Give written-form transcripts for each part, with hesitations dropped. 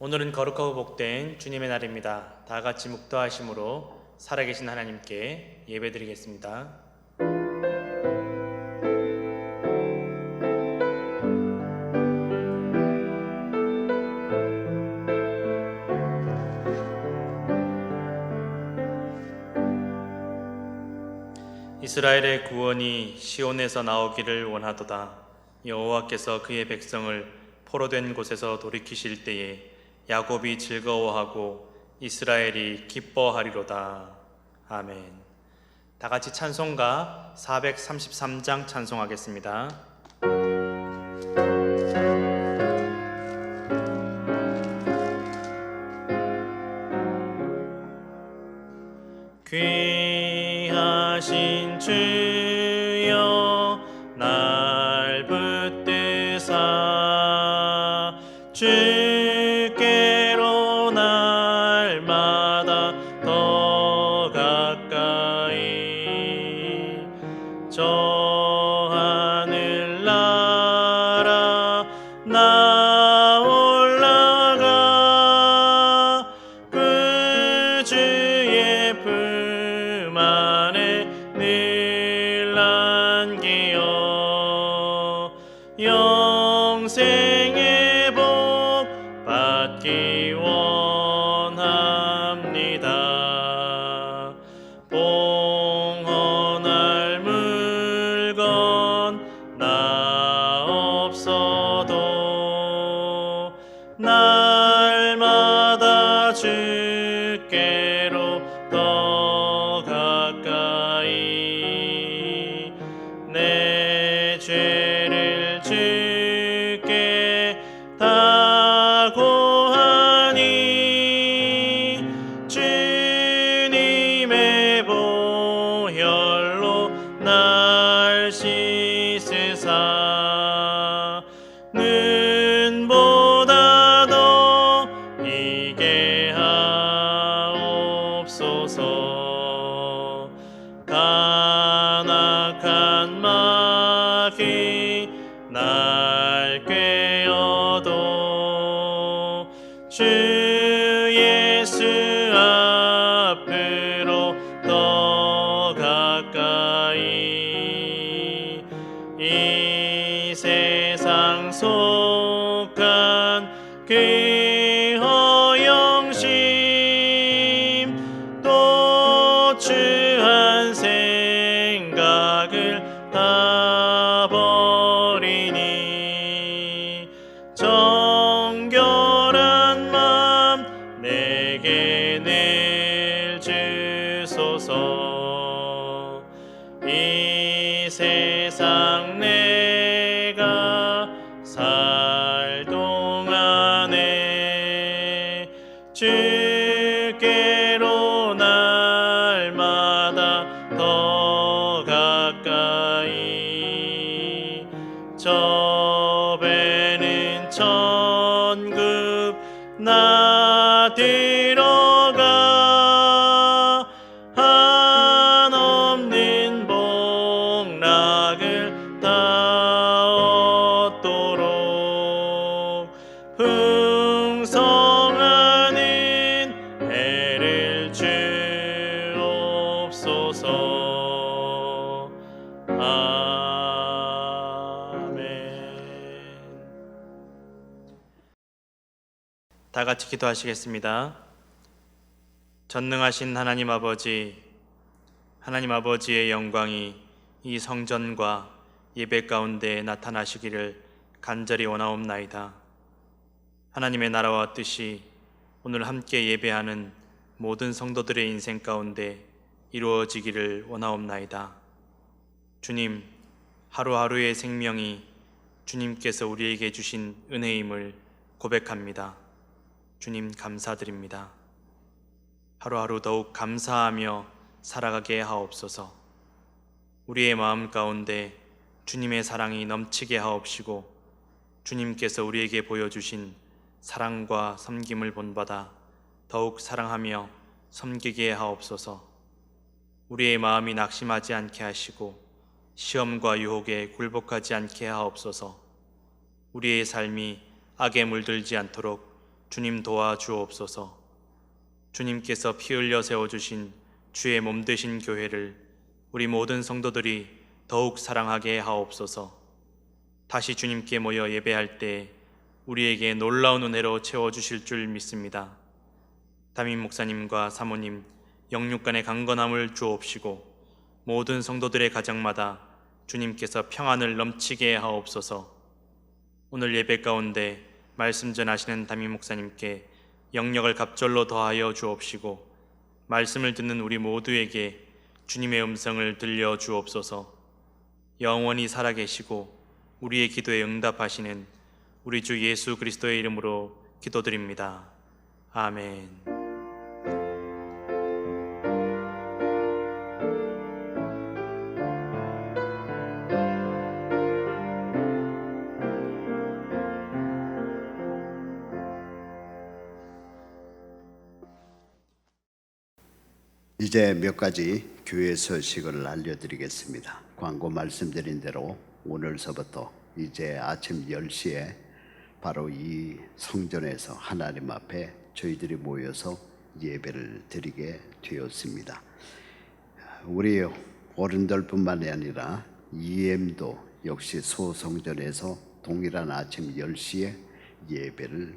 오늘은 거룩하고 복된 주님의 날입니다. 다 같이 묵도하심으로 살아계신 하나님께 예배드리겠습니다. 이스라엘의 구원이 시온에서 나오기를 원하도다. 여호와께서 그의 백성을 포로된 곳에서 돌이키실 때에 야곱이 즐거워하고 이스라엘이 기뻐하리로다. 아멘. 다 같이 찬송가 433장 찬송하겠습니다. 귀하신 주여 날 붙드사 주께로 날마다 더 가까이 저 하늘나라 나 올라가 그 주의 품 안에 늘 안기어 영생의 복 받기 원합니다. 봉헌할 물건 나 없어도 날마다 주께로 더 가까이 내 죄를 주께 다 고하니 주님의 보혈로 날 씻으사 눈보다 더 이게 하옵소서. 간악한 마귀 날 꾀어도 주 예수 앞으로 더 가까이 이 세상 속한 그 허영심 또 추한 생각을 다 버리니 정결한 맘 내게 늘 주소서. 이 세상 내가 살 동안에 주께로 날마다 더 가까이 저 배는 천국 나 들어가 한없는 복락을 다 얻도록 풍성하는 해를 주옵소서. 아멘. 다 같이 기도하시겠습니다. 전능하신 하나님 아버지의 영광이 이 성전과 예배 가운데 나타나시기를 간절히 원하옵나이다. 하나님의 나라와 뜻이 오늘 함께 예배하는 모든 성도들의 인생 가운데 이루어지기를 원하옵나이다. 주님, 하루하루의 생명이 주님께서 우리에게 주신 은혜임을 고백합니다. 주님 감사드립니다. 하루하루 더욱 감사하며 살아가게 하옵소서. 우리의 마음 가운데 주님의 사랑이 넘치게 하옵시고 주님께서 우리에게 보여주신 사랑과 섬김을 본받아 더욱 사랑하며 섬기게 하옵소서. 우리의 마음이 낙심하지 않게 하시고 시험과 유혹에 굴복하지 않게 하옵소서. 우리의 삶이 악에 물들지 않도록 주님 도와주옵소서. 주님께서 피 흘려 세워주신 주의 몸 되신 교회를 우리 모든 성도들이 더욱 사랑하게 하옵소서. 다시 주님께 모여 예배할 때 우리에게 놀라운 은혜로 채워주실 줄 믿습니다. 담임 목사님과 사모님 영육간의 강건함을 주옵시고 모든 성도들의 가정마다 주님께서 평안을 넘치게 하옵소서. 오늘 예배 가운데 말씀 전하시는 담임 목사님께 영력을 갑절로 더하여 주옵시고 말씀을 듣는 우리 모두에게 주님의 음성을 들려 주옵소서. 영원히 살아계시고 우리의 기도에 응답하시는 우리 주 예수 그리스도의 이름으로 기도드립니다. 아멘. 이제 몇 가지 교회 소식을 알려드리겠습니다. 광고 말씀드린 대로 오늘서부터 이제 아침 10시에 바로 이 성전에서 하나님 앞에 저희들이 모여서 예배를 드리게 되었습니다. 우리 어른들뿐만이 아니라 EM도 역시 소성전에서 동일한 아침 10시에 예배를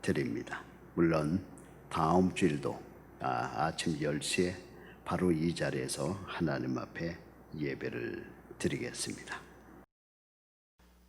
드립니다. 물론 다음 주일도 아침 10시에 바로 이 자리에서 하나님 앞에 예배를 드리겠습니다.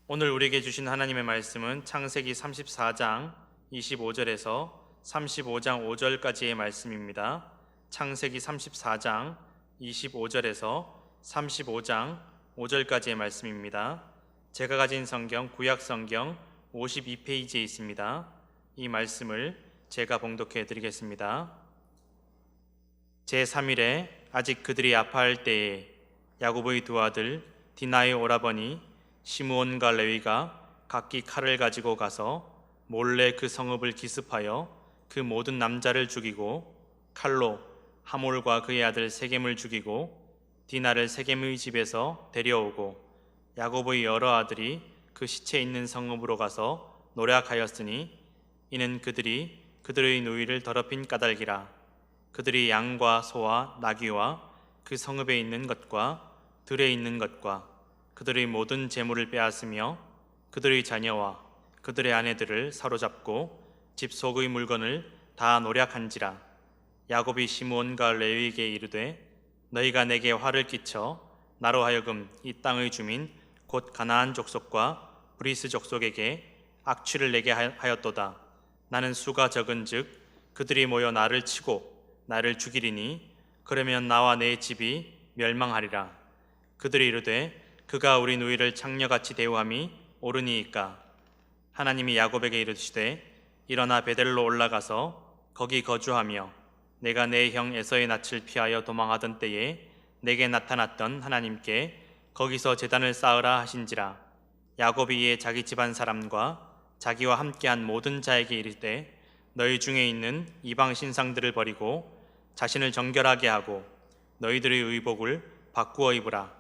오늘 우리에게 주신 하나님의 말씀은 창세기 34장 25절에서 35장 5절까지의 말씀입니다. 창세기 34장 25절에서 35장 5절까지의 말씀입니다. 제가 가진 성경 구약 성경 52페이지에 있습니다. 이 말씀을 제가 봉독해 드리겠습니다. 제3일에 아직 그들이 아파할 때에 야곱의 두 아들 디나의 오라버니 시므온과 레위가 각기 칼을 가지고 가서 몰래 그 성읍을 기습하여 그 모든 남자를 죽이고 칼로 하몰과 그의 아들 세겜을 죽이고 디나를 세겜의 집에서 데려오고 야곱의 여러 아들이 그 시체 있는 성읍으로 가서 노략하였으니 이는 그들이 그들의 누이를 더럽힌 까닭이라. 그들이 양과 소와 나귀와 그 성읍에 있는 것과 들에 있는 것과 그들의 모든 재물을 빼앗으며 그들의 자녀와 그들의 아내들을 사로잡고 집 속의 물건을 다 노략한지라. 야곱이 시므온과 레위에게 이르되 너희가 내게 화를 끼쳐 나로 하여금 이 땅의 주민 곧 가나안 족속과 브리스 족속에게 악취를 내게 하였도다. 나는 수가 적은즉 그들이 모여 나를 치고 나를 죽이리니 그러면 나와 내 집이 멸망하리라. 그들이 이르되 그가 우리 누이를 창녀같이 대우함이 옳으니이까. 하나님이 야곱에게 이르시되 일어나 베델로 올라가서 거기 거주하며 내가 내 형 에서의 낯을 피하여 도망하던 때에 내게 나타났던 하나님께 거기서 제단을 쌓으라 하신지라. 야곱이 이에 자기 집안 사람과 자기와 함께한 모든 자에게 이르되 너희 중에 있는 이방 신상들을 버리고 자신을 정결하게 하고 너희들의 의복을 바꾸어 입으라.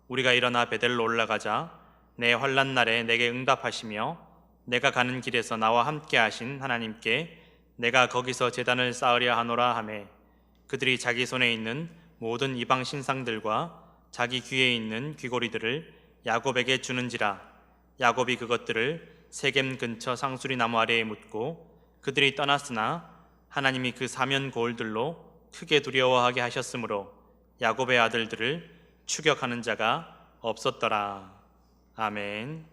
우리가 일어나 베델로 올라가자. 내 환난 날에 내게 응답하시며 내가 가는 길에서 나와 함께 하신 하나님께 내가 거기서 제단을 쌓으려 하노라 하매 그들이 자기 손에 있는 모든 이방 신상들과 자기 귀에 있는 귀고리들을 야곱에게 주는지라. 야곱이 그것들을 세겜 근처 상수리 나무 아래에 묻고 그들이 떠났으나 하나님이 그 사면 고을들로 크게 두려워하게 하셨으므로 야곱의 아들들을 추격하는 자가 없었더라. 아멘.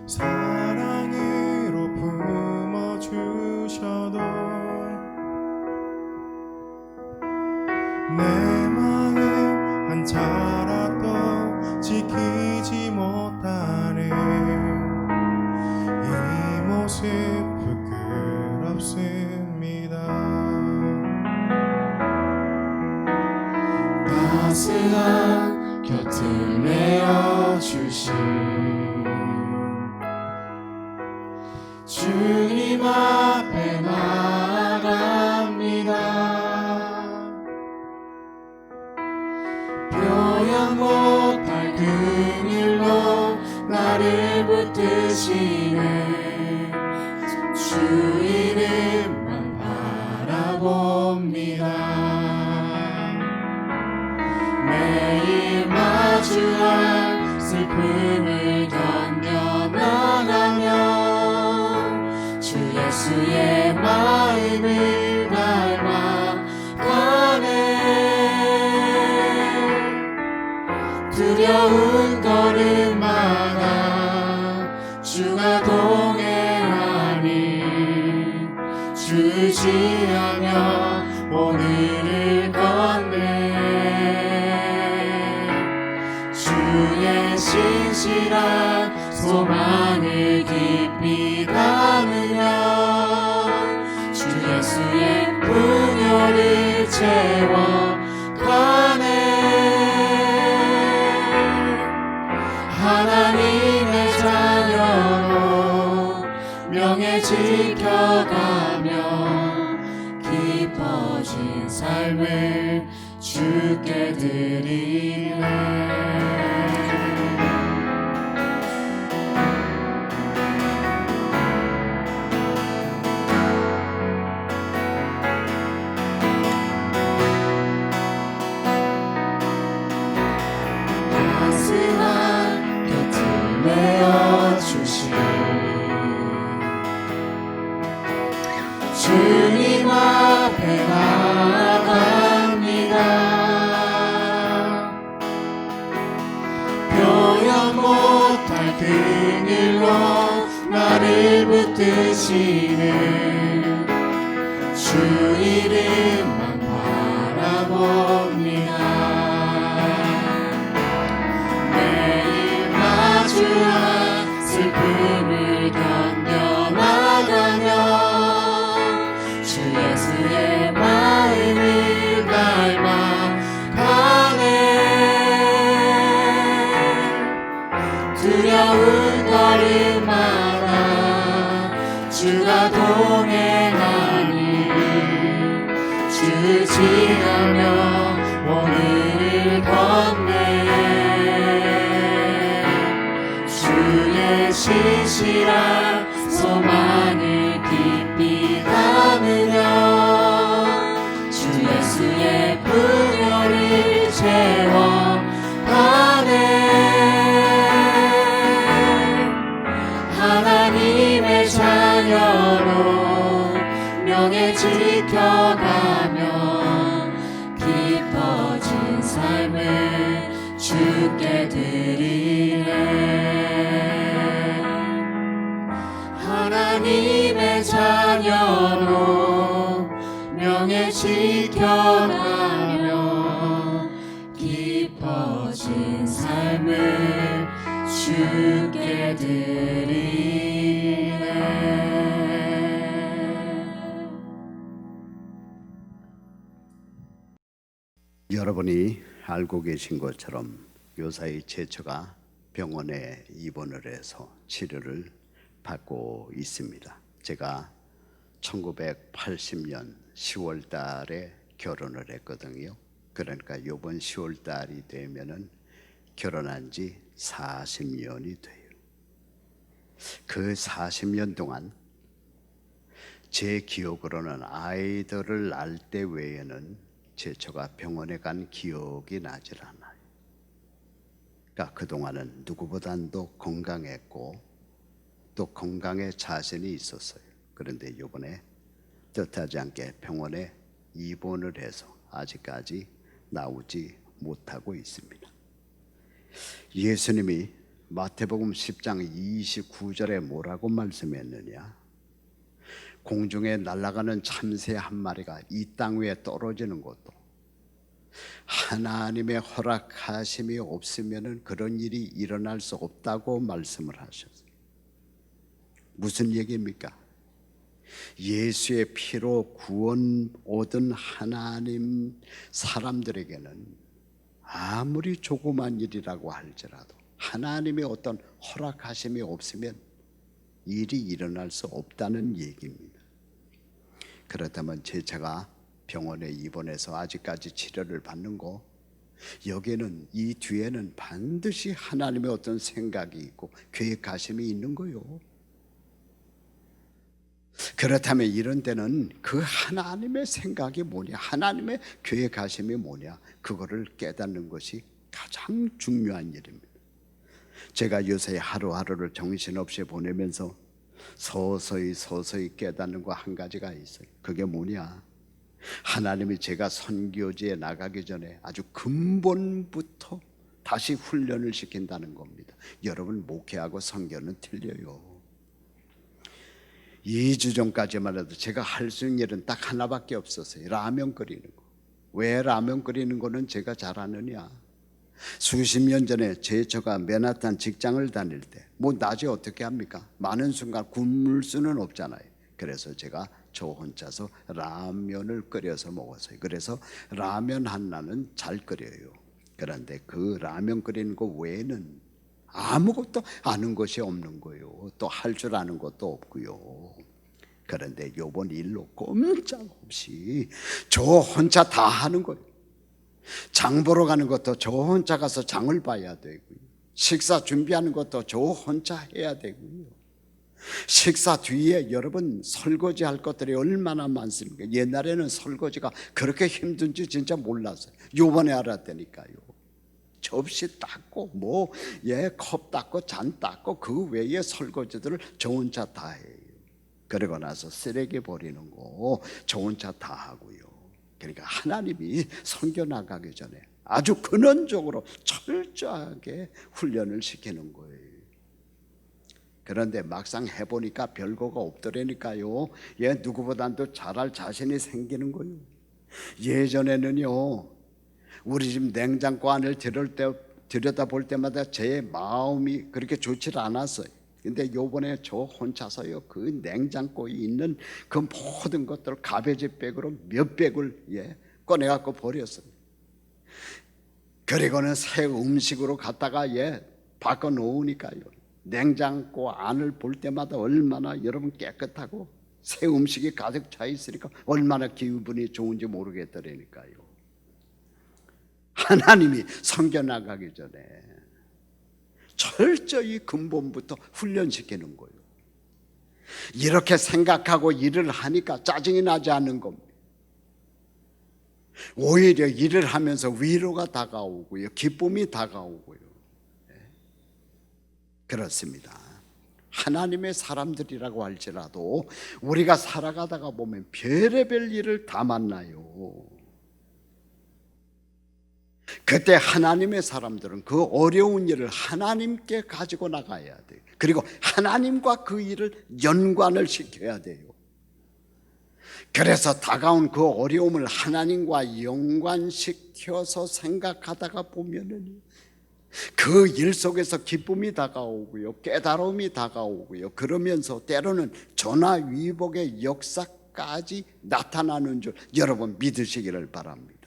사랑으로 품어주셔도 내 마음 한 자락도 지키지 못하는 이 모습 부끄럽습니다. 따스한 곁을 내어주신 주님 앞에 나아갑니다. 표현 못할 긍휼로 나를 붙드시네 주 이름만 바라봅니다. 매일 마주할 슬픔을 견뎌나가며 주 예수의 마음을 닮아가네. 두려운 걸음마다 주가 동행하니 주지하며 오늘을 걷네. 주의 신실한 소망을 깊이 담으며 주 예수의 분요를 채워가네. 하나님의 자녀로 명예 지켜가며 깊어진 삶을 주께 드리네. 따스한 곁을 내어주신 주님 앞에 나아갑니다. 표현 못할 긍휼로 나를 붙드시는 주 이름만 바라봅니다. 매일 마주한 슬픔을 견뎌나가며 주 예수의 마음을 닮아가네. 두려운 걸음마다 주가 동행하니 주지하며 오늘을 걷네. 주의 신실한 소망을 깊이 담으며 주 예수의 분요를 채워가네. 하나님의 자녀로 명예 지켜가며 깊어진 삶을 주께 드리네. 하나님의 자녀로 명예 지켜가며 깊어진 삶을 주께 드리네. 여러분이 알고 계신 것처럼 요사이 제처가 병원에 입원을 해서 치료를 받고 있습니다. 제가 1980년 10월 달에 결혼을 했거든요. 그러니까 이번 10월 달이 되면은 결혼한 지 40년이 돼요. 그 40년 동안 제 기억으로는 아이들을 낳을 때 외에는 제처가 병원에 간 기억이 나질 않아요. 그러니까 그동안은 누구보다도 건강했고 또 건강에 자신이 있었어요. 그런데 이번에 뜻하지 않게 병원에 입원을 해서 아직까지 나오지 못하고 있습니다. 예수님이 마태복음 10장 29절에 뭐라고 말씀했느냐? 공중에 날아가는 참새 한 마리가 이 땅 위에 떨어지는 것도 하나님의 허락하심이 없으면 그런 일이 일어날 수 없다고 말씀을 하셨어요. 무슨 얘기입니까? 예수의 피로 구원 얻은 하나님 사람들에게는 아무리 조그만 일이라고 할지라도 하나님의 어떤 허락하심이 없으면 일이 일어날 수 없다는 얘기입니다. 그렇다면 제가 병원에 입원해서 아직까지 치료를 받는 거, 여기에는 이 뒤에는 반드시 하나님의 어떤 생각이 있고 계획하심이 있는 거요. 그렇다면 이런 때는 그 하나님의 생각이 뭐냐, 하나님의 계획하심이 뭐냐, 그거를 깨닫는 것이 가장 중요한 일입니다. 제가 요새 하루하루를 정신없이 보내면서 서서히 깨닫는 거 한 가지가 있어요. 그게 뭐냐, 하나님이 제가 선교지에 나가기 전에 아주 근본부터 다시 훈련을 시킨다는 겁니다. 여러분, 목회하고 선교는 틀려요. 2주 전까지만 해도 제가 할 수 있는 일은 딱 하나밖에 없었어요. 라면 끓이는 거. 왜 라면 끓이는 거는 제가 잘하느냐, 수십 년 전에 제가 맨하탄 직장을 다닐 때 뭐 낮에 어떻게 합니까? 많은 순간 굶을 수는 없잖아요. 그래서 제가 저 혼자서 라면을 끓여서 먹었어요. 그래서 라면 하나는 잘 끓여요. 그런데 그 라면 끓이는 거 외에는 아무것도 아는 것이 없는 거예요. 또 할 줄 아는 것도 없고요. 그런데 요번 일로 꼼짝없이 저 혼자 다 하는 거예요. 장 보러 가는 것도 저 혼자 가서 장을 봐야 되고요. 식사 준비하는 것도 저 혼자 해야 되고요. 식사 뒤에 여러분 설거지 할 것들이 얼마나 많습니까? 옛날에는 설거지가 그렇게 힘든지 진짜 몰랐어요. 요번에 알았다니까요. 접시 닦고 컵 닦고 잔 닦고 그 외에 설거지들을 저 혼자 다 해요. 그러고 나서 쓰레기 버리는 거 저 혼자 다 하고요. 그러니까 하나님이 선교 나가기 전에 아주 근원적으로 철저하게 훈련을 시키는 거예요. 그런데 막상 해보니까 별거가 없더라니까요. 누구보다도 잘할 자신이 생기는 거예요. 예전에는요, 우리 집 냉장고 안을 들여다볼 때마다 제 마음이 그렇게 좋지 않았어요. 근데 요번에 저 혼자서요, 그 냉장고에 있는 그 모든 것들을 가베지백으로 몇 백을 꺼내갖고 버렸어요. 그리고는 새 음식으로 갖다가 바꿔 놓으니까요, 냉장고 안을 볼 때마다 얼마나 여러분 깨끗하고 새 음식이 가득 차 있으니까 얼마나 기분이 좋은지 모르겠더라니까요. 하나님이 선교 나가기 전에 철저히 근본부터 훈련시키는 거예요. 이렇게 생각하고 일을 하니까 짜증이 나지 않는 겁니다. 오히려 일을 하면서 위로가 다가오고요, 기쁨이 다가오고요. 그렇습니다. 하나님의 사람들이라고 할지라도 우리가 살아가다가 보면 별의별 일을 다 만나요. 그때 하나님의 사람들은 그 어려운 일을 하나님께 가지고 나가야 돼요. 그리고 하나님과 그 일을 연관을 시켜야 돼요. 그래서 다가온 그 어려움을 하나님과 연관시켜서 생각하다가 보면은 그 일 속에서 기쁨이 다가오고요, 깨달음이 다가오고요, 그러면서 때로는 전화위복의 역사까지 나타나는 줄 여러분 믿으시기를 바랍니다.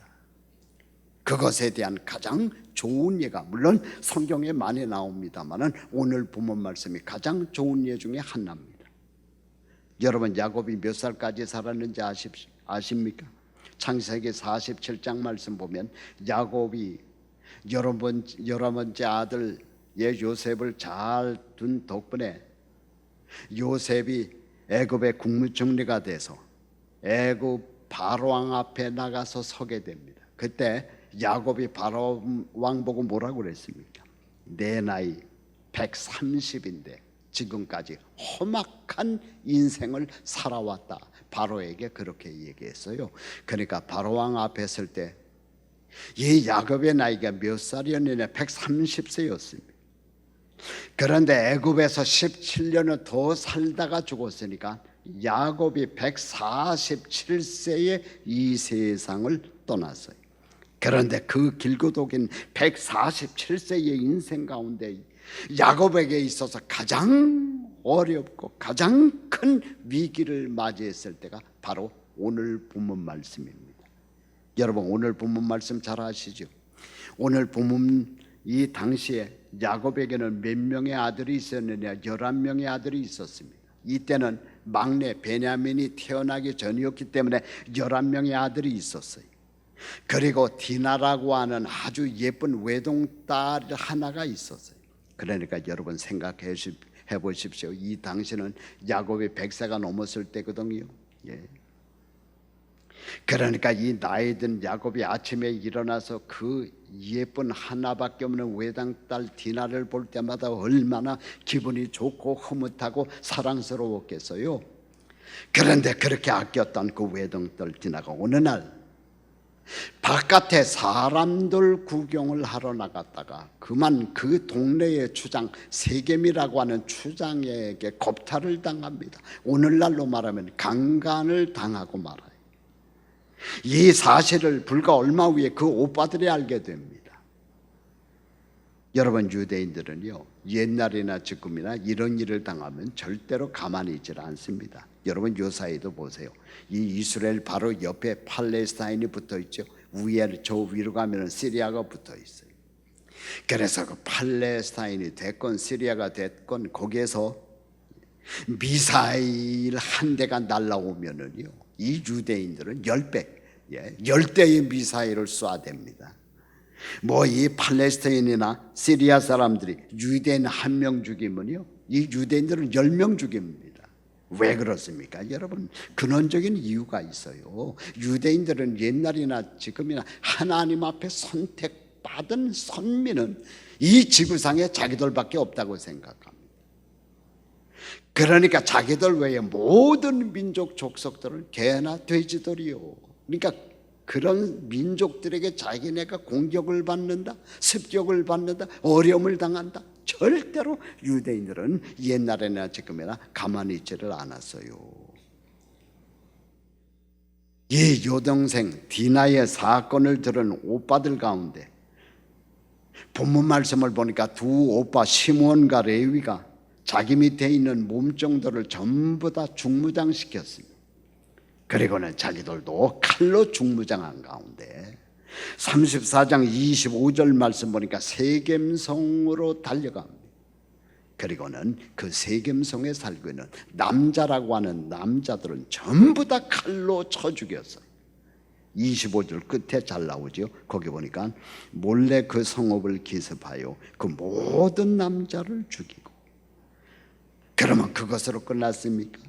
그것에 대한 가장 좋은 예가 물론 성경에 많이 나옵니다만은 오늘 본문 말씀이 가장 좋은 예 중에 하나입니다. 여러분, 야곱이 몇 살까지 살았는지 아십니까? 창세기 47장 말씀 보면 야곱이 11번째 아들 요셉을 잘 둔 덕분에 요셉이 애굽의 국무총리가 돼서 애굽 바로왕 앞에 나가서 서게 됩니다. 그때 야곱이 바로왕 보고 뭐라고 그랬습니까? 내 나이 130인데 지금까지 험악한 인생을 살아왔다. 바로에게 그렇게 얘기했어요. 그러니까 바로왕 앞에 설 때 이 야곱의 나이가 몇 살이었느냐? 130세였습니다. 그런데 애굽에서 17년을 더 살다가 죽었으니까 야곱이 147세에 이 세상을 떠났어요. 그런데 그 길고도 긴 147세의 인생 가운데 야곱에게 있어서 가장 어렵고 가장 큰 위기를 맞이했을 때가 바로 오늘 본문 말씀입니다. 여러분, 오늘 본문 말씀 잘 아시죠? 오늘 본문 이 당시에 야곱에게는 몇 명의 아들이 있었느냐? 11명의 아들이 있었습니다. 이때는 막내 베냐민이 태어나기 전이었기 때문에 11명의 아들이 있었어요. 그리고 디나라고 하는 아주 예쁜 외동딸 하나가 있었어요. 그러니까 여러분 생각해 보십시오. 이 당시는 야곱이 100세가 넘었을 때거든요. 예. 그러니까 이 나이 든 야곱이 아침에 일어나서 그 예쁜 하나밖에 없는 외동딸 디나를 볼 때마다 얼마나 기분이 좋고 흐뭇하고 사랑스러웠겠어요. 그런데 그렇게 아꼈던 그 외동딸 디나가 어느 날 바깥에 사람들 구경을 하러 나갔다가 그만 그 동네의 주장 세겜이라고 하는 주장에게 겁탈을 당합니다. 오늘날로 말하면 강간을 당하고 말아요. 이 사실을 불과 얼마 후에 그 오빠들이 알게 됩니다. 여러분, 유대인들은요 옛날이나 지금이나 이런 일을 당하면 절대로 가만히 있질 않습니다. 여러분, 요사이도 보세요. 이 이스라엘 바로 옆에 팔레스타인이 붙어 있죠. 위에 저 위로 가면 시리아가 붙어 있어요. 그래서 그 팔레스타인이 됐건 시리아가 됐건 거기에서 미사일 한 대가 날라오면은요 이 유대인들은 10배, 10대의 미사일을 쏴댑니다. 뭐 이 팔레스타인이나 시리아 사람들이 유대인 1명 죽이면요 이 유대인들은 10명 죽입니다. 왜 그렇습니까? 여러분, 근원적인 이유가 있어요. 유대인들은 옛날이나 지금이나 하나님 앞에 선택받은 선민은 이 지구상에 자기들밖에 없다고 생각합니다. 그러니까 자기들 외에 모든 민족 족속들은 개나 돼지들이요. 그러니까 그런 민족들에게 자기네가 공격을 받는다, 습격을 받는다, 어려움을 당한다. 절대로 유대인들은 옛날에나 지금이나 가만히 있지를 않았어요. 이 여동생 디나의 사건을 들은 오빠들 가운데 본문 말씀을 보니까 두 오빠 시므온과 레위가 자기 밑에 있는 몸종들을 전부 다 중무장시켰습니다. 그리고는 자기들도 칼로 중무장한 가운데 34장 25절 말씀 보니까 세겜성으로 달려갑니다. 그리고는 그 세겜성에 살고 있는 남자라고 하는 남자들은 전부 다 칼로 쳐 죽였어요. 25절 끝에 잘 나오죠. 거기 보니까 몰래 그 성읍을 기습하여 그 모든 남자를 죽이고. 그러면 그것으로 끝났습니까?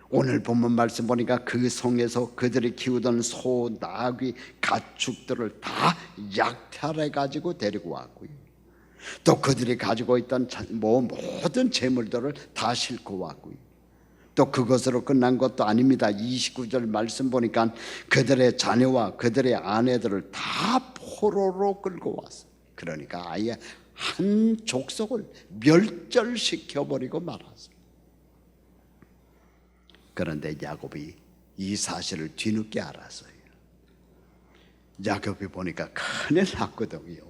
오늘 본문 말씀 보니까 그 성에서 그들이 키우던 소, 나귀, 가축들을 다 약탈해 가지고 데리고 왔고요. 또 그들이 가지고 있던 모든 재물들을 다 싣고 왔고요. 또 그것으로 끝난 것도 아닙니다. 29절 말씀 보니까 그들의 자녀와 그들의 아내들을 다 포로로 끌고 왔어요. 그러니까 아예 한 족속을 멸절시켜버리고 말았어요. 그런데 야곱이 이 사실을 뒤늦게 알았어요. 야곱이 보니까 큰일 났거든요.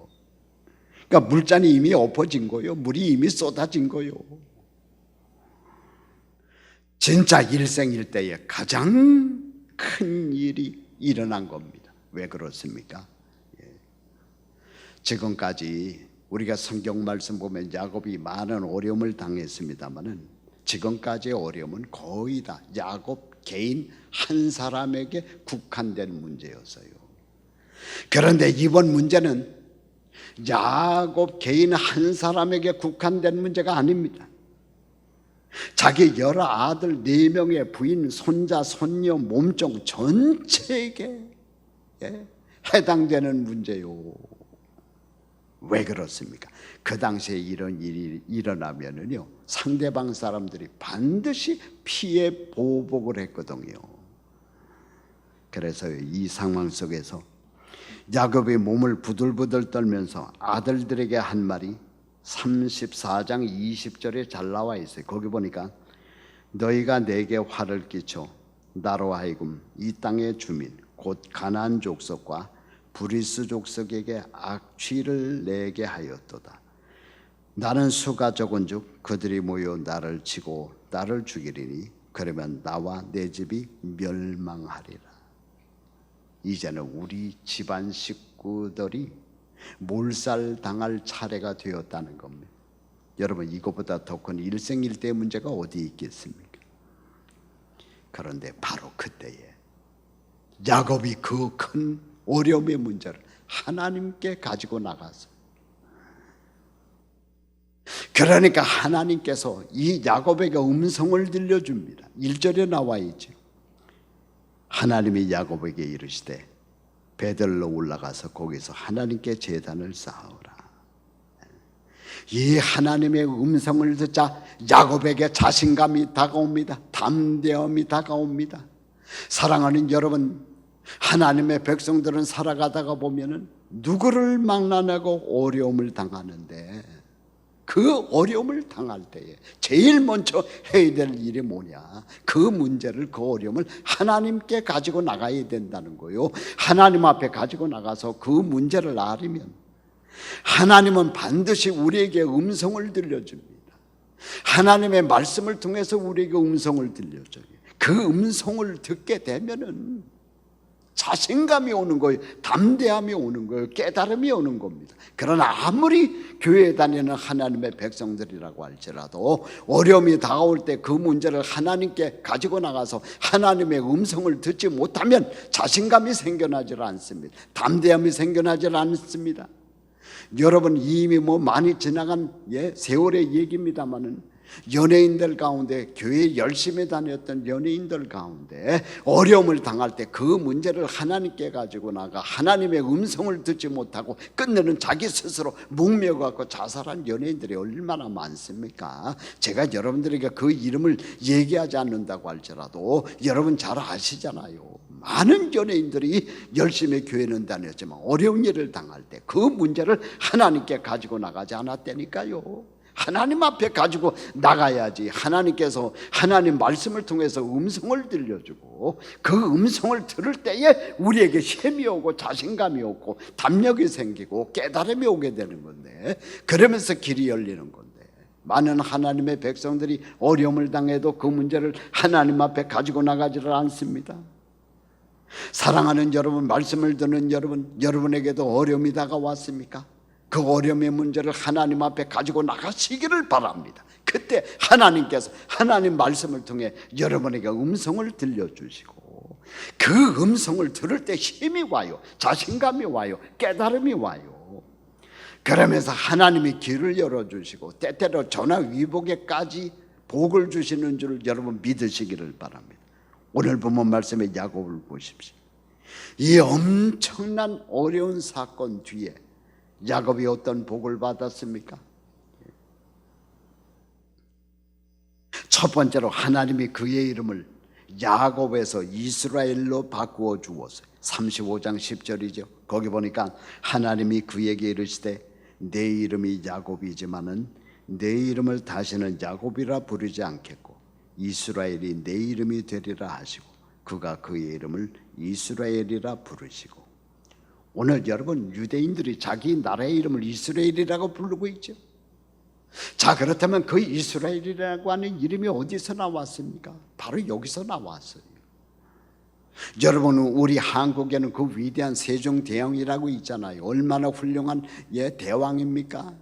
그러니까 물잔이 이미 엎어진 거예요. 물이 이미 쏟아진 거예요. 진짜 일생일대에 가장 큰 일이 일어난 겁니다. 왜 그렇습니까? 지금까지 우리가 성경 말씀 보면 야곱이 많은 어려움을 당했습니다마는 지금까지의 어려움은 거의 다 야곱 개인 한 사람에게 국한된 문제였어요. 그런데 이번 문제는 야곱 개인 한 사람에게 국한된 문제가 아닙니다. 자기 여러 아들 4명의 부인, 손자, 손녀, 몸종 전체에게 해당되는 문제요. 왜 그렇습니까? 그 당시에 이런 일이 일어나면은요 상대방 사람들이 반드시 피해 보복을 했거든요. 그래서 이 상황 속에서 야곱이 몸을 부들부들 떨면서 아들들에게 한 말이 34장 20절에 잘 나와 있어요. 거기 보니까 너희가 내게 화를 끼쳐 나로 하여금 이 땅의 주민 곧 가나안 족속과 브리스 족속에게 악취를 내게 하였도다. 나는 수가 적은즉 그들이 모여 나를 치고 나를 죽이리니 그러면 나와 내 집이 멸망하리라. 이제는 우리 집안 식구들이 몰살 당할 차례가 되었다는 겁니다. 여러분, 이것보다 더 큰 일생일대의 문제가 어디 있겠습니까? 그런데 바로 그때에 야곱이 그 큰 어려움의 문제를 하나님께 가지고 나가서, 그러니까 하나님께서 이 야곱에게 음성을 들려줍니다. 1절에 나와 있죠. 하나님이 야곱에게 이르시되 베들로 올라가서 거기서 하나님께 제단을 쌓으라. 이 하나님의 음성을 듣자 야곱에게 자신감이 다가옵니다. 담대함이 다가옵니다. 사랑하는 여러분, 하나님의 백성들은 살아가다가 보면은 누구를 만나고 어려움을 당하는데, 그 어려움을 당할 때에 제일 먼저 해야 될 일이 뭐냐? 그 문제를, 그 어려움을 하나님께 가지고 나가야 된다는 거예요. 하나님 앞에 가지고 나가서 그 문제를 앓으면 하나님은 반드시 우리에게 음성을 들려줍니다. 하나님의 말씀을 통해서 우리에게 음성을 들려줘요. 그 음성을 듣게 되면은 자신감이 오는 거예요. 담대함이 오는 거예요. 깨달음이 오는 겁니다. 그러나 아무리 교회에 다니는 하나님의 백성들이라고 할지라도 어려움이 다가올 때 그 문제를 하나님께 가지고 나가서 하나님의 음성을 듣지 못하면 자신감이 생겨나질 않습니다. 담대함이 생겨나질 않습니다. 여러분, 이미 많이 지나간 세월의 얘기입니다만은 연예인들 가운데, 교회 열심히 다녔던 연예인들 가운데 어려움을 당할 때 그 문제를 하나님께 가지고 나가 하나님의 음성을 듣지 못하고 끝내는 자기 스스로 목매어갖고 자살한 연예인들이 얼마나 많습니까? 제가 여러분들에게 그 이름을 얘기하지 않는다고 할지라도 여러분 잘 아시잖아요. 많은 연예인들이 열심히 교회는 다녔지만 어려운 일을 당할 때 그 문제를 하나님께 가지고 나가지 않았다니까요. 하나님 앞에 가지고 나가야지. 하나님께서 하나님 말씀을 통해서 음성을 들려주고 그 음성을 들을 때에 우리에게 힘이 오고 자신감이 오고 담력이 생기고 깨달음이 오게 되는 건데, 그러면서 길이 열리는 건데, 많은 하나님의 백성들이 어려움을 당해도 그 문제를 하나님 앞에 가지고 나가지를 않습니다. 사랑하는 여러분, 말씀을 듣는 여러분, 여러분에게도 어려움이 다가왔습니까? 그 어려움의 문제를 하나님 앞에 가지고 나가시기를 바랍니다. 그때 하나님께서 하나님 말씀을 통해 여러분에게 음성을 들려주시고 그 음성을 들을 때 힘이 와요. 자신감이 와요. 깨달음이 와요. 그러면서 하나님이 길을 열어주시고 때때로 전화위복에까지 복을 주시는 줄 여러분 믿으시기를 바랍니다. 오늘 본문 말씀의 야곱을 보십시오. 이 엄청난 어려운 사건 뒤에 야곱이 어떤 복을 받았습니까? 첫 번째로 하나님이 그의 이름을 야곱에서 이스라엘로 바꾸어 주었어요. 35장 10절이죠. 거기 보니까 하나님이 그에게 이르시되 내 이름이 야곱이지만은 내 이름을 다시는 야곱이라 부르지 않겠고 이스라엘이 내 이름이 되리라 하시고 그가 그의 이름을 이스라엘이라 부르시고. 오늘 여러분, 유대인들이 자기 나라의 이름을 이스라엘이라고 부르고 있죠. 자, 그렇다면 그 이스라엘이라고 하는 이름이 어디서 나왔습니까? 바로 여기서 나왔어요. 여러분, 우리 한국에는 그 위대한 세종대왕이라고 있잖아요. 얼마나 훌륭한 대왕입니까?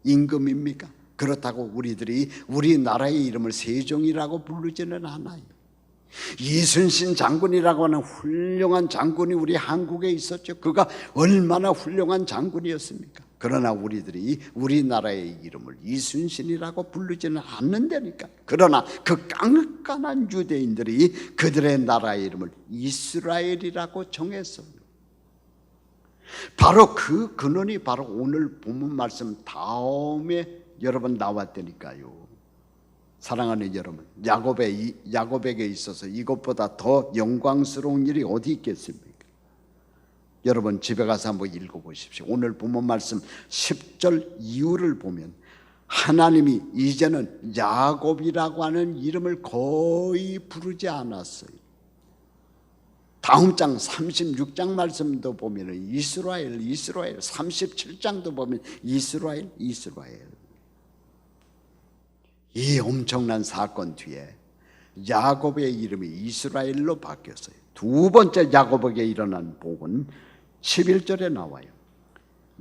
임금입니까? 그렇다고 우리들이 우리나라의 이름을 세종이라고 부르지는 않아요. 이순신 장군이라고 하는 훌륭한 장군이 우리 한국에 있었죠. 그가 얼마나 훌륭한 장군이었습니까? 그러나 우리들이 우리나라의 이름을 이순신이라고 부르지는 않는다니까. 그러나 그 깐깐한 유대인들이 그들의 나라의 이름을 이스라엘이라고 정했어요. 바로 그 근원이 바로 오늘 본문 말씀 다음에 여러분 나왔다니까요. 사랑하는 여러분, 야곱에게 있어서 이것보다 더 영광스러운 일이 어디 있겠습니까? 여러분 집에 가서 한번 읽어보십시오. 오늘 본문 말씀 10절 이후를 보면 하나님이 이제는 야곱이라고 하는 이름을 거의 부르지 않았어요. 다음 장 36장 말씀도 보면 이스라엘 37장도 보면 이스라엘. 이 엄청난 사건 뒤에 야곱의 이름이 이스라엘로 바뀌었어요. 두 번째 야곱에게 일어난 복은 11절에 나와요.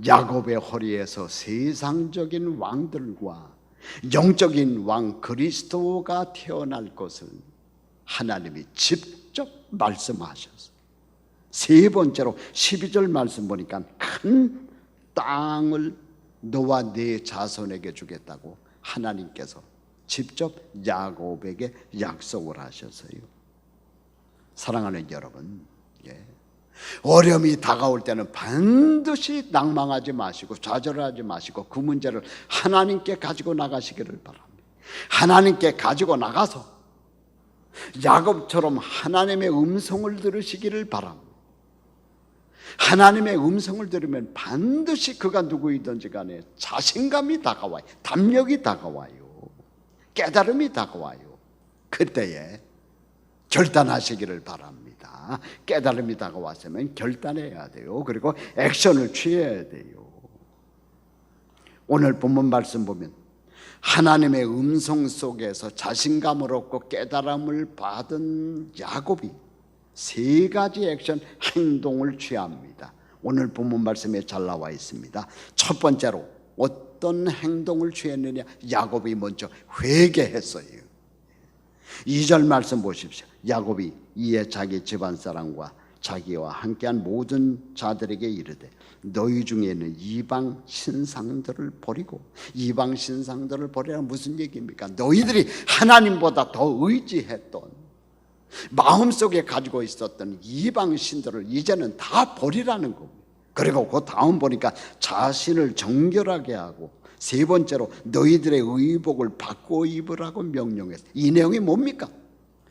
야곱의 허리에서 세상적인 왕들과 영적인 왕 그리스도가 태어날 것을 하나님이 직접 말씀하셨어요. 세 번째로 12절 말씀 보니까 큰 땅을 너와 네 자손에게 주겠다고 하나님께서 직접 야곱에게 약속을 하셨어요. 사랑하는 여러분, 어려움이 다가올 때는 반드시 낭망하지 마시고 좌절하지 마시고 그 문제를 하나님께 가지고 나가시기를 바랍니다. 하나님께 가지고 나가서 야곱처럼 하나님의 음성을 들으시기를 바랍니다. 하나님의 음성을 들으면 반드시 그가 누구이든지 간에 자신감이 다가와요. 담력이 다가와요. 깨달음이 다가와요. 그때에 결단하시기를 바랍니다. 깨달음이 다가왔으면 결단해야 돼요. 그리고 액션을 취해야 돼요. 오늘 본문 말씀 보면 하나님의 음성 속에서 자신감을 얻고 깨달음을 받은 야곱이 세 가지 액션 행동을 취합니다. 오늘 본문 말씀에 잘 나와 있습니다. 첫 번째로 어떤 행동을 취했느냐? 야곱이 먼저 회개했어요. 2절 말씀 보십시오. 야곱이 이에 자기 집안 사람과 자기와 함께한 모든 자들에게 이르되 너희 중에는 이방 신상들을 버리고, 이방 신상들을 버리라 무슨 얘기입니까? 너희들이 하나님보다 더 의지했던, 마음속에 가지고 있었던 이방 신들을 이제는 다 버리라는 겁니다. 그리고 그 다음 보니까 자신을 정결하게 하고, 세 번째로 너희들의 의복을 바꿔 입으라고 명령했어요. 이 내용이 뭡니까?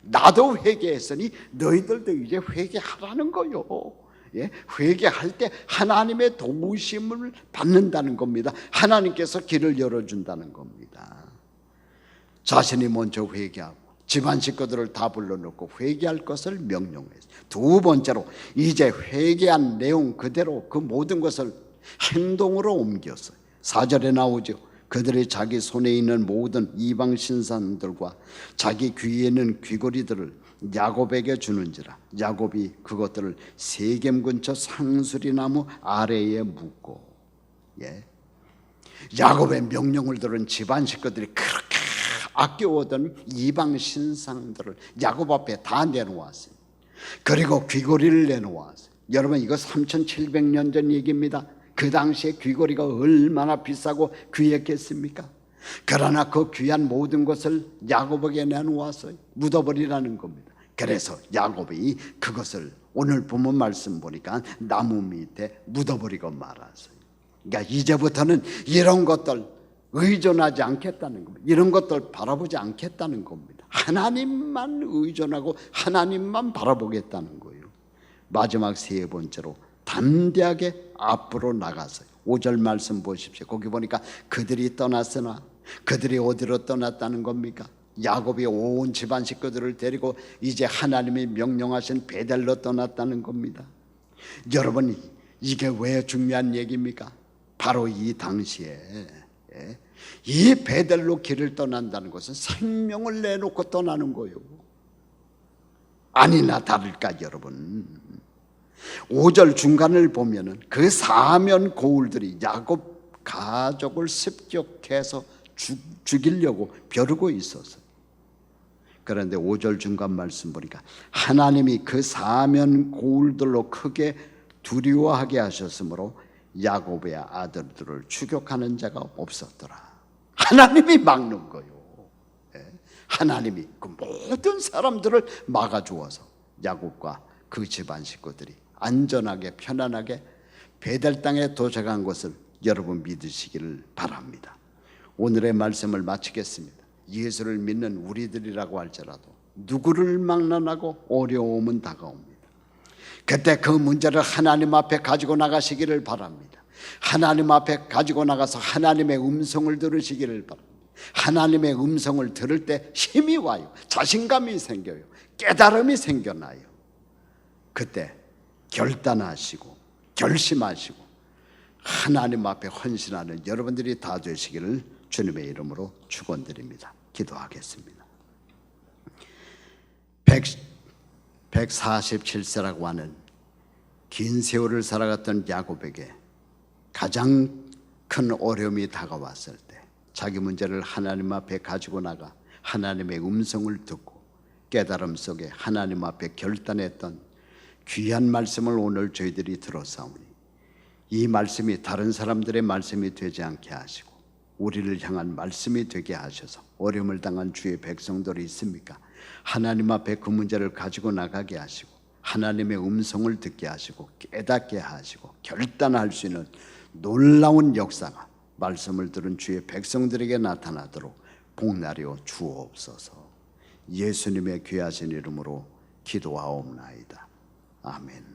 나도 회개했으니 너희들도 이제 회개하라는 거요. 회개할 때 하나님의 도우심을 받는다는 겁니다. 하나님께서 길을 열어준다는 겁니다. 자신이 먼저 회개하고 집안 식구들을 다 불러놓고 회개할 것을 명령했어요. 두 번째로 이제 회개한 내용 그대로 그 모든 것을 행동으로 옮겼어요. 4절에 나오죠. 그들이 자기 손에 있는 모든 이방 신상들과 자기 귀에 있는 귀걸이들을 야곱에게 주는지라. 야곱이 그것들을 세겜 근처 상수리나무 아래에 묻고. 야곱의 명령을 들은 집안 식구들이 그렇게 아껴오던 이방 신상들을 야곱 앞에 다 내놓았어요. 그리고 귀걸이를 내놓았어요. 여러분, 이거 3700년 전 얘기입니다. 그 당시에 귀걸이가 얼마나 비싸고 귀했겠습니까? 그러나 그 귀한 모든 것을 야곱에게 내놓았어요. 묻어버리라는 겁니다. 그래서 야곱이 그것을 오늘 본문 말씀 보니까 나무 밑에 묻어버리고 말았어요. 그러니까 이제부터는 이런 것들 의존하지 않겠다는 겁니다. 이런 것들 바라보지 않겠다는 겁니다. 하나님만 의존하고 하나님만 바라보겠다는 거예요. 마지막 세 번째로 담대하게 앞으로 나가서요. 5절 말씀 보십시오. 거기 보니까 그들이 떠났으나, 그들이 어디로 떠났다는 겁니까? 야곱이 온 집안 식구들을 데리고 이제 하나님이 명령하신 베델로 떠났다는 겁니다. 여러분, 이게 왜 중요한 얘기입니까? 바로 이 당시에 이 베델로 길을 떠난다는 것은 생명을 내놓고 떠나는 거예요. 아니나 다를까 여러분, 5절 중간을 보면은 그 사면 고울들이 야곱 가족을 습격해서 죽이려고 벼르고 있었어요. 그런데 5절 중간 말씀 보니까 하나님이 그 사면 고울들로 크게 두려워하게 하셨으므로 야곱의 아들들을 추격하는 자가 없었더라. 하나님이 막는 거예요. 하나님이 그 모든 사람들을 막아주어서 야곱과 그 집안 식구들이 안전하게 편안하게 베델 땅에 도착한 것을 여러분 믿으시기를 바랍니다. 오늘의 말씀을 마치겠습니다. 예수를 믿는 우리들이라고 할지라도 누구를 막론하고 어려움은 다가옵니다. 그때 그 문제를 하나님 앞에 가지고 나가시기를 바랍니다. 하나님 앞에 가지고 나가서 하나님의 음성을 들으시기를 바랍니다. 하나님의 음성을 들을 때 힘이 와요. 자신감이 생겨요. 깨달음이 생겨나요. 그때 결단하시고 결심하시고 하나님 앞에 헌신하는 여러분들이 다 되시기를 주님의 이름으로 축원드립니다. 기도하겠습니다. 147세라고 하는 긴 세월을 살아갔던 야곱에게 가장 큰 어려움이 다가왔을 때 자기 문제를 하나님 앞에 가지고 나가 하나님의 음성을 듣고 깨달음 속에 하나님 앞에 결단했던 귀한 말씀을 오늘 저희들이 들었사오니 이 말씀이 다른 사람들의 말씀이 되지 않게 하시고 우리를 향한 말씀이 되게 하셔서 어려움을 당한 주의 백성들이 있습니까? 하나님 앞에 그 문제를 가지고 나가게 하시고 하나님의 음성을 듣게 하시고 깨닫게 하시고 결단할 수 있는 놀라운 역사가 말씀을 들은 주의 백성들에게 나타나도록 복나려 주옵소서. 예수님의 귀하신 이름으로 기도하옵나이다. 아멘.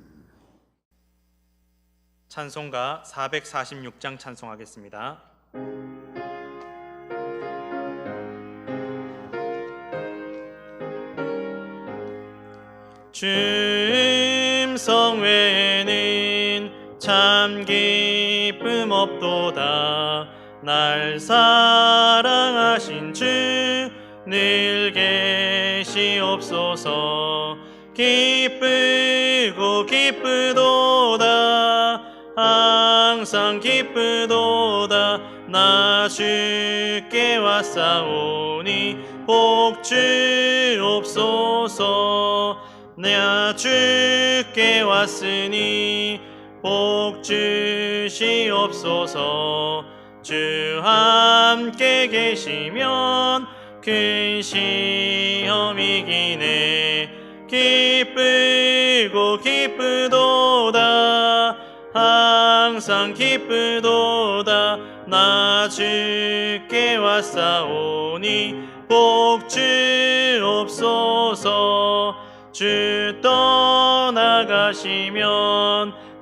찬송가 446장 찬송하겠습니다. 주 음성 외에는 참 기쁨 없도다. 날 사랑하신 주 늘 계시옵소서. 기쁘고 기쁘도다. 항상 기쁘도다. 나 주께 왔사오니 복 주옵소서. 나 주께 왔으니 복 주시옵소서. 주 함께 계시면 큰 시험이 이기네. 기쁘고 기쁘도다. 항상 기쁘도다. 나 주께 왔사오니 복 주옵소서. 주 떠나가시면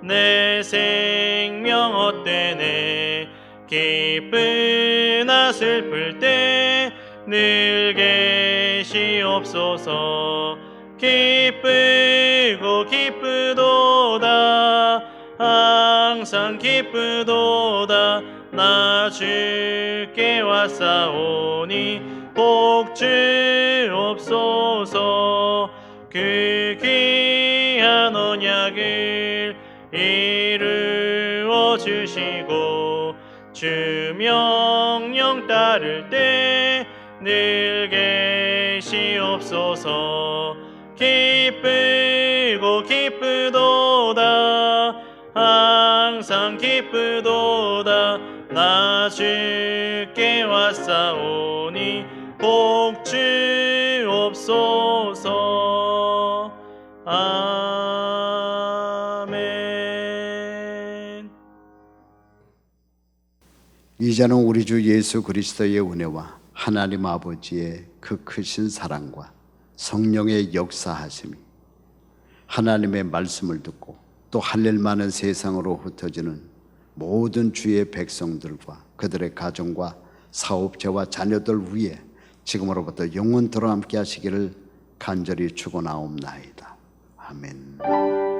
내 생명 헛되네. 기쁘나 슬플 때 늘 계시옵소서. 기쁘고 기쁘도다. 항상 기쁘도다. 나 주께 왔사오니 복 주옵소서. 그 귀한 언약을 이루어 주시고 주 명령 따를 때 늘 계시옵소서. 기쁘고 기쁘도다. 항상 기쁘도다. 나 주께 왔사오니 복 주옵소서. 아멘. 이제는 우리 주 예수 그리스도의 은혜와 하나님 아버지의 그 크신 사랑과 성령의 역사하심이 하나님의 말씀을 듣고 또 할일 많은 세상으로 흩어지는 모든 주의 백성들과 그들의 가정과 사업체와 자녀들 위에 지금으로부터 영원토록 함께 하시기를 간절히 축원하옵나이다. 아멘.